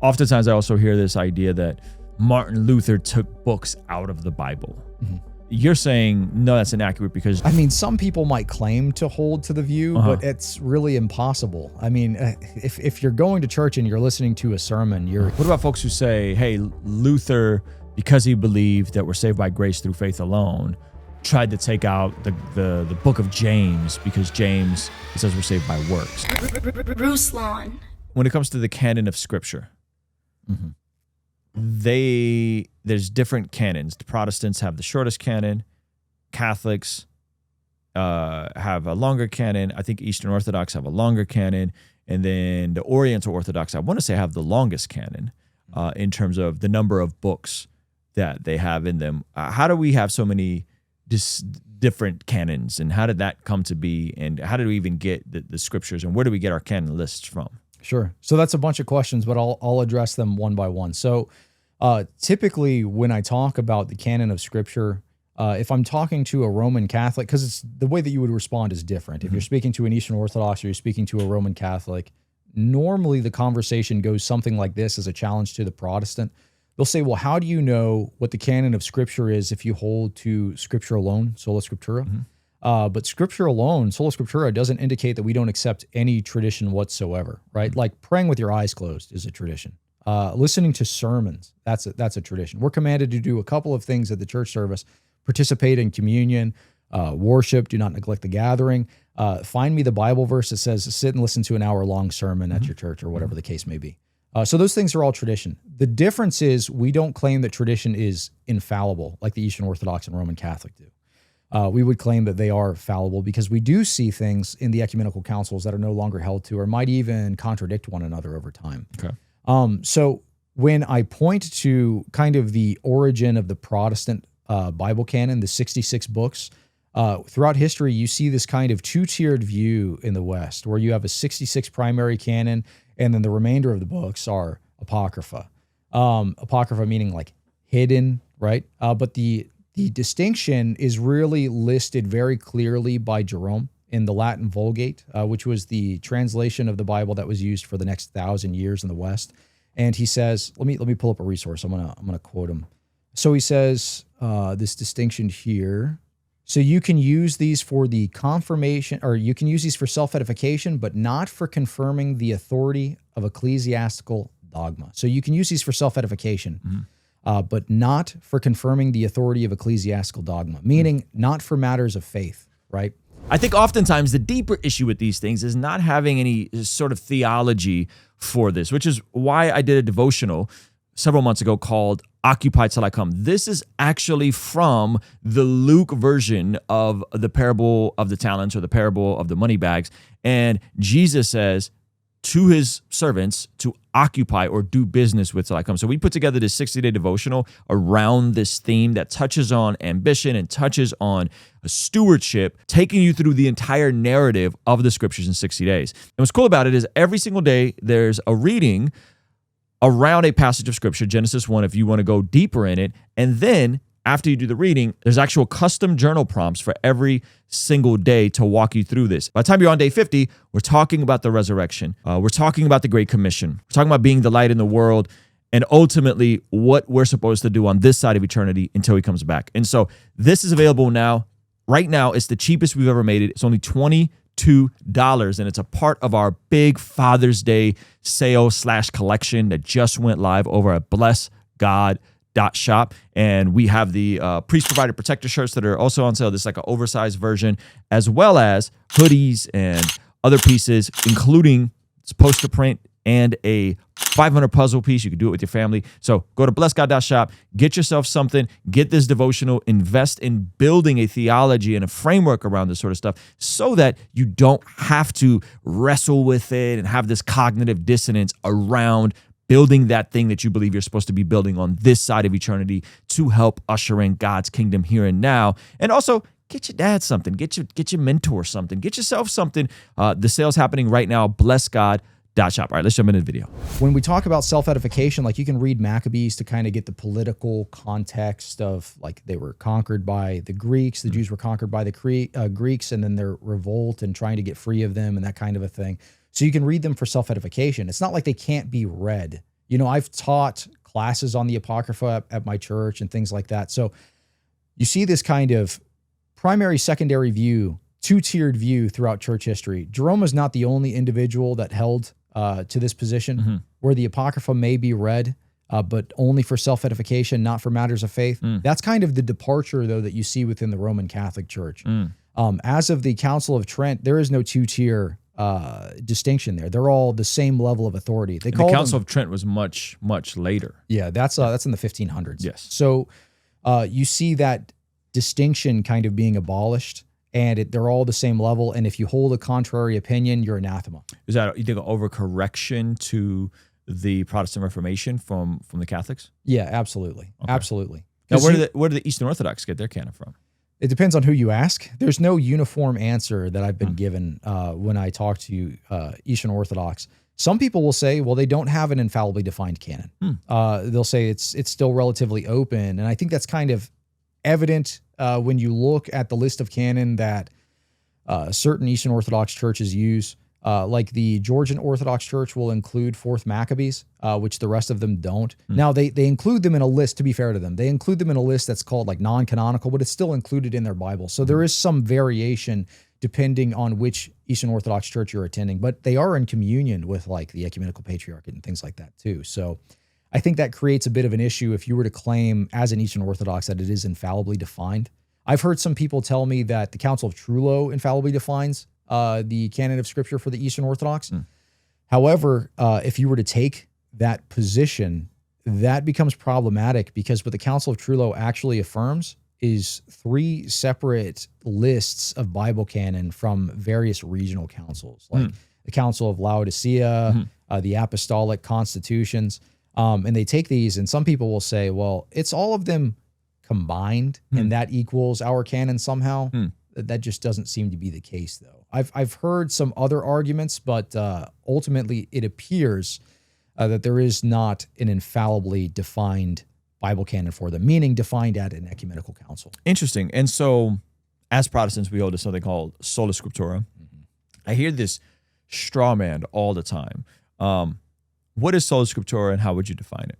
Oftentimes I also hear this idea that Martin Luther took books out of the Bible. You're saying, no, that's inaccurate because... I mean, some people might claim to hold to the view, but it's really impossible. I mean, if you're going to church and you're listening to a sermon, you're... What about folks who say, hey, Luther, because he believed that we're saved by grace through faith alone, tried to take out the book of James because James says we're saved by works. Ruslan. When it comes to the canon of Scripture, there's different canons. The Protestants have the shortest canon. Catholics have a longer canon. I think Eastern Orthodox have a longer canon. And then the Oriental Orthodox, I want to say, have the longest canon in terms of the number of books that they have in them. How do we have so many different canons, and how did that come to be, and how did we even get the scriptures, and where do we get our canon lists from? Sure. So that's a bunch of questions, but I'll address them one by one. So typically when I talk about the canon of Scripture, if I'm talking to a Roman Catholic, because it's the way that you would respond is different. If you're speaking to an Eastern Orthodox or you're speaking to a Roman Catholic, normally the conversation goes something like this as a challenge to the Protestant. They'll say, well, how do you know what the canon of Scripture is if you hold to Scripture alone, Sola Scriptura? But Scripture alone, Sola Scriptura, doesn't indicate that we don't accept any tradition whatsoever, right? Like praying with your eyes closed is a tradition. Listening to sermons, that's a tradition. We're commanded to do a couple of things at the church service: participate in communion, worship, do not neglect the gathering. Find me the Bible verse that says sit and listen to an hour-long sermon at your church, or whatever the case may be. So those things are all tradition. The difference is we don't claim that tradition is infallible like the Eastern Orthodox and Roman Catholic do. We would claim that they are fallible because we do see things in the ecumenical councils that are no longer held to, or might even contradict one another over time. Okay. So when I point to kind of the origin of the Protestant Bible canon, the 66 books, throughout history, you see this kind of two-tiered view in the West, where you have a 66 primary canon, and then the remainder of the books are apocrypha. Apocrypha meaning like hidden, right? But the distinction is really listed very clearly by Jerome in the Latin Vulgate, which was the translation of the Bible that was used for the next 1,000 years in the West. And he says, let me pull up a resource. I'm gonna quote him. So he says this distinction here. So you can use these for the confirmation, or you can use these for self-edification, but not for confirming the authority of ecclesiastical dogma. So you can use these for self-edification, but not for confirming the authority of ecclesiastical dogma, meaning not for matters of faith, right? I think oftentimes the deeper issue with these things is not having any sort of theology for this, which is why I did a devotional several months ago called Occupy Till I Come. This is actually from the Luke version of the parable of the talents, or the parable of the money bags. And Jesus says to his servants to occupy or do business with till I come. So we put together this 60-day devotional around this theme that touches on ambition and touches on stewardship, taking you through the entire narrative of the scriptures in 60 days. And what's cool about it is every single day there's a reading around a passage of scripture, Genesis 1, if you want to go deeper in it. And then after you do the reading, there's actual custom journal prompts for every single day to walk you through this. By the time you're on day 50, we're talking about the resurrection. We're talking about the Great Commission. We're talking about being the light in the world, and ultimately what we're supposed to do on this side of eternity until he comes back. And so this is available now. Right now, it's the cheapest we've ever made it. It's only $22, and it's a part of our big Father's Day sale / collection that just went live over at blessgod.shop. And we have the priest provided protector shirts that are also on sale. This is like an oversized version, as well as hoodies and other pieces, including poster print and a 500 puzzle piece. You can do it with your family. So go to blessgod.shop, get yourself something, get this devotional, invest in building a theology and a framework around this sort of stuff so that you don't have to wrestle with it and have this cognitive dissonance around building that thing that you believe you're supposed to be building on this side of eternity to help usher in God's kingdom here and now. And also, get your dad something, get your mentor something, get yourself something. The sale's happening right now, blessgod.shop. All right, let's jump into the video. When we talk about self-edification, like you can read Maccabees to kind of get the political context of like they were conquered by the Greeks, the Jews were conquered by the Greeks, and then their revolt and trying to get free of them and that kind of a thing. So you can read them for self-edification. It's not like they can't be read I've taught classes on the Apocrypha at my church and things like that. So you see this kind of primary, secondary view, two-tiered view throughout church history. Jerome is not the only individual that held to this position where the Apocrypha may be read, but only for self-edification, not for matters of faith. That's kind of the departure, though, that you see within the Roman Catholic Church. As of the Council of Trent, there is no two-tier distinction there. They're all the same level of authority. The Council of Trent was much, much later. Yeah, that's in the 1500s. Yes. So you see that distinction kind of being abolished, and they're all the same level. And if you hold a contrary opinion, you're anathema. Is that, you think, an overcorrection to the Protestant Reformation from the Catholics? Yeah, absolutely. Okay. Absolutely. Now, where do the Eastern Orthodox get their canon from? It depends on who you ask. There's no uniform answer that I've been given when I talk to Eastern Orthodox. Some people will say, well, they don't have an infallibly defined canon. They'll say it's still relatively open. And I think that's kind of evident when you look at the list of canon that certain Eastern Orthodox churches use. Like the Georgian Orthodox Church will include 4th Maccabees, which the rest of them don't. Now, they include them in a list, to be fair to them. They include them in a list that's called like non-canonical, but it's still included in their Bible. So there is some variation depending on which Eastern Orthodox church you're attending, but they are in communion with like the Ecumenical Patriarchate and things like that too. So I think that creates a bit of an issue if you were to claim as an Eastern Orthodox that it is infallibly defined. I've heard some people tell me that the Council of Trullo infallibly defines the canon of Scripture for the Eastern Orthodox. However, if you were to take that position, that becomes problematic because what the Council of Trullo actually affirms is 3 separate lists of Bible canon from various regional councils, like the Council of Laodicea, the Apostolic Constitutions. And they take these, and some people will say, well, it's all of them combined, and that equals our canon somehow. That just doesn't seem to be the case, though. I've heard some other arguments, but ultimately it appears that there is not an infallibly defined Bible canon for them, meaning defined at an ecumenical council. Interesting. And so as Protestants, we hold to something called Sola Scriptura. I hear this straw man all the time. What is Sola Scriptura and how would you define it?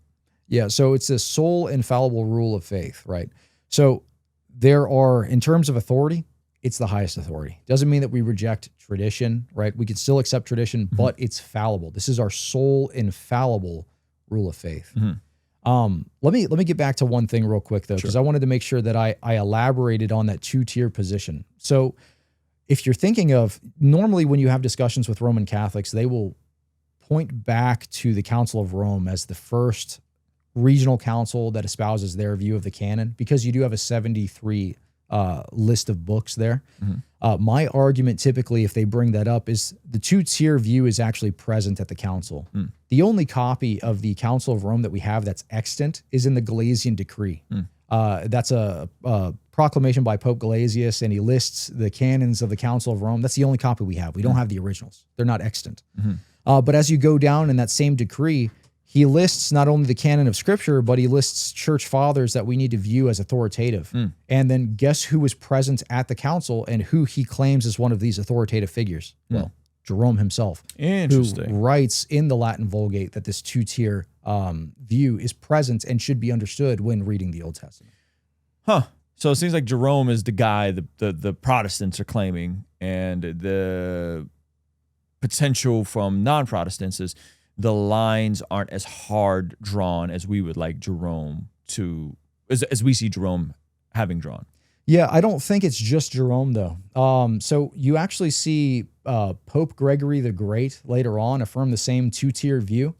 Yeah, so it's a sole infallible rule of faith, right? So there are, in terms of authority, it's the highest authority. Doesn't mean that we reject tradition, right? We can still accept tradition, but it's fallible. This is our sole infallible rule of faith. Let me get back to one thing real quick, though, because I wanted to make sure that I elaborated on that two-tier position. So if you're thinking of, normally when you have discussions with Roman Catholics, they will point back to the Council of Rome as the first regional council that espouses their view of the canon, because you do have a 73 list of books there. My argument typically, if they bring that up, is the two-tier view is actually present at the council. The only copy of the Council of Rome that we have that's extant is in the Gelasian Decree. That's a proclamation by Pope Gelasius, and he lists the canons of the Council of Rome. That's the only copy we have. We don't have the originals. They're not extant. But as you go down in that same decree, he lists not only the canon of Scripture, but he lists church fathers that we need to view as authoritative. And then guess who was present at the council and who he claims is one of these authoritative figures? Well, Jerome himself, who writes in the Latin Vulgate that this two-tier view is present and should be understood when reading the Old Testament. So it seems like Jerome is the guy the Protestants are claiming, and the potential from non-Protestants is the lines aren't as hard drawn as we would like Jerome to, as we see Jerome having drawn. Yeah, I don't think it's just Jerome, though. So you actually see Pope Gregory the Great later on affirm the same two-tier view.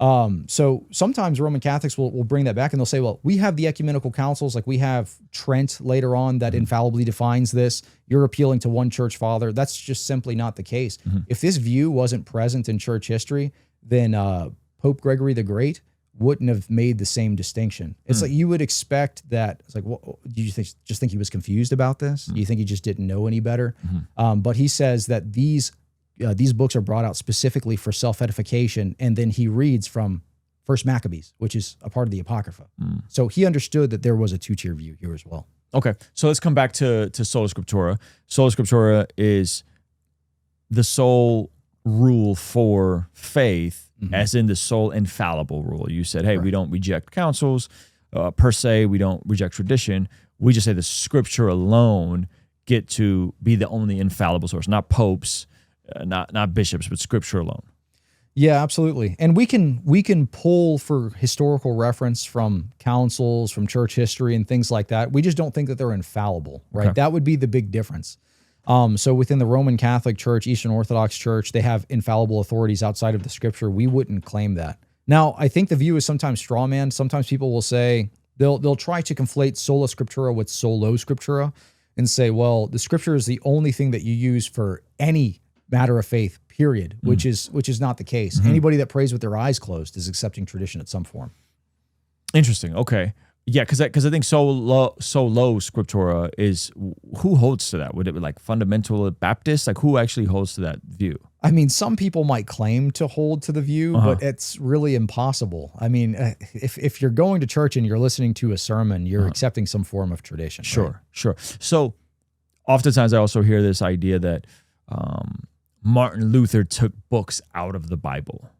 So sometimes Roman Catholics will bring that back and they'll say, well, we have the ecumenical councils, like we have Trent later on that infallibly defines this. You're appealing to one church father. That's just simply not the case. If this view wasn't present in church history, then Pope Gregory the Great wouldn't have made the same distinction. It's like you would expect that. It's like, well, do you just think he was confused about this? Do you think he just didn't know any better? But he says that these books are brought out specifically for self-edification, and then he reads from 1 Maccabees, which is a part of the Apocrypha. So he understood that there was a two-tier view here as well. Okay, so let's come back to Sola Scriptura. Sola Scriptura is the sole rule for faith as in the sole infallible rule. You said, hey, we don't reject councils per se. We don't reject tradition. We just say the Scripture alone get to be the only infallible source, not popes, not bishops, but Scripture alone. Yeah, absolutely. And we can pull for historical reference from councils, from church history and things like that. We just don't think that they're infallible, right? Okay. That would be the big difference. So within the Roman Catholic Church, Eastern Orthodox Church, they have infallible authorities outside of the Scripture. We wouldn't claim that. Now, I think the view is sometimes strawman. Sometimes people will say they'll try to conflate sola scriptura with solo scriptura and say, well, the Scripture is the only thing that you use for any matter of faith, period, which is not the case. Anybody that prays with their eyes closed is accepting tradition at some form. Interesting. Okay. Yeah, because I think solo scriptura is, who holds to that? Would it be like fundamental Baptists? Like, who actually holds to that view? I mean, some people might claim to hold to the view, but it's really impossible. I mean, if you're going to church and you're listening to a sermon, you're accepting some form of tradition. Sure, right? sure. So oftentimes I also hear this idea that Martin Luther took books out of the Bible.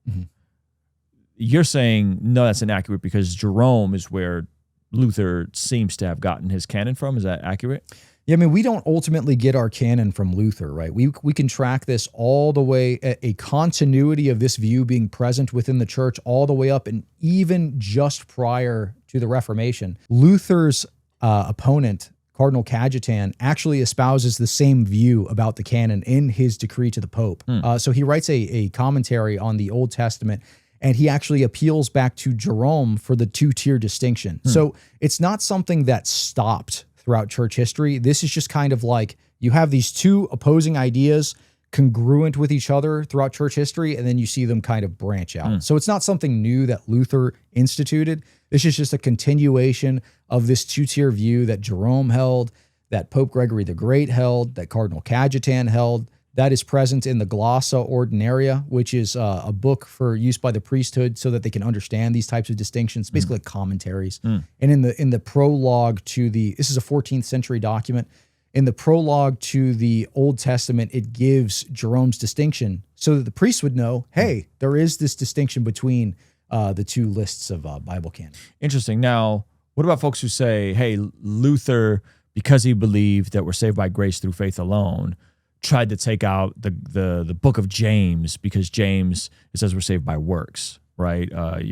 You're saying, no, that's inaccurate because Jerome is where Luther seems to have gotten his canon from. Is that accurate? Yeah, I mean, we don't ultimately get our canon from Luther, right? We can track this all the way, a continuity of this view being present within the church all the way up, and even just prior to the Reformation. Luther's opponent, Cardinal Cajetan, actually espouses the same view about the canon in his decree to the Pope. So he writes a commentary on the Old Testament, and he actually appeals back to Jerome for the two-tier distinction. So it's not something that stopped throughout church history. This is just kind of like you have these two opposing ideas congruent with each other throughout church history, and then you see them kind of branch out. So it's not something new that Luther instituted. This is just a continuation of this two-tier view that Jerome held, that Pope Gregory the Great held, that Cardinal Cajetan held. That is present in the Glossa Ordinaria, which is a book for use by the priesthood so that they can understand these types of distinctions, basically like commentaries. And in the prologue to this is a 14th century document. In the prologue to the Old Testament, it gives Jerome's distinction so that the priests would know, hey, there is this distinction between the two lists of Bible canon. Interesting. Now, what about folks who say, hey, Luther, because he believed that we're saved by grace through faith alone, tried to take out the book of James because James, it says we're saved by works, right?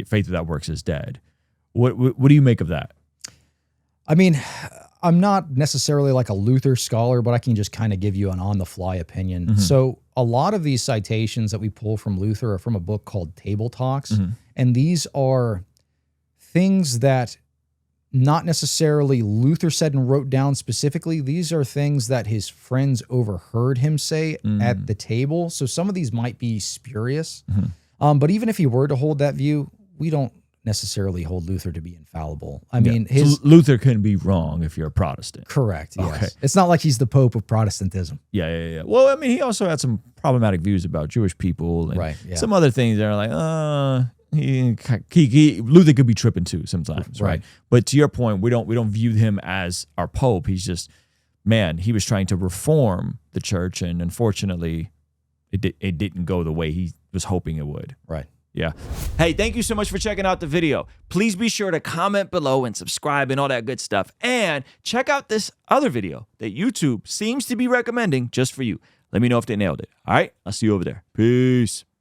Faith without works is dead. What do you make of that? I mean, I'm not necessarily like a Luther scholar, but I can just kind of give you an on-the-fly opinion. So a lot of these citations that we pull from Luther are from a book called Table Talks, and these are things that not necessarily Luther said and wrote down specifically. These are things that his friends overheard him say at the table. So some of these might be spurious. But even if he were to hold that view, we don't necessarily hold Luther to be infallible. I mean, so Luther can be wrong if you're a Protestant. Correct, yes. Okay. It's not like he's the Pope of Protestantism. Yeah. Well, I mean, he also had some problematic views about Jewish people and some other things that are like, Luther could be tripping too sometimes, right? But to your point, we don't view him as our Pope. He's just, man, he was trying to reform the church, and unfortunately, it didn't go the way he was hoping it would. Right. Yeah. Hey, thank you so much for checking out the video. Please be sure to comment below and subscribe and all that good stuff. And check out this other video that YouTube seems to be recommending just for you. Let me know if they nailed it. All right? I'll see you over there. Peace.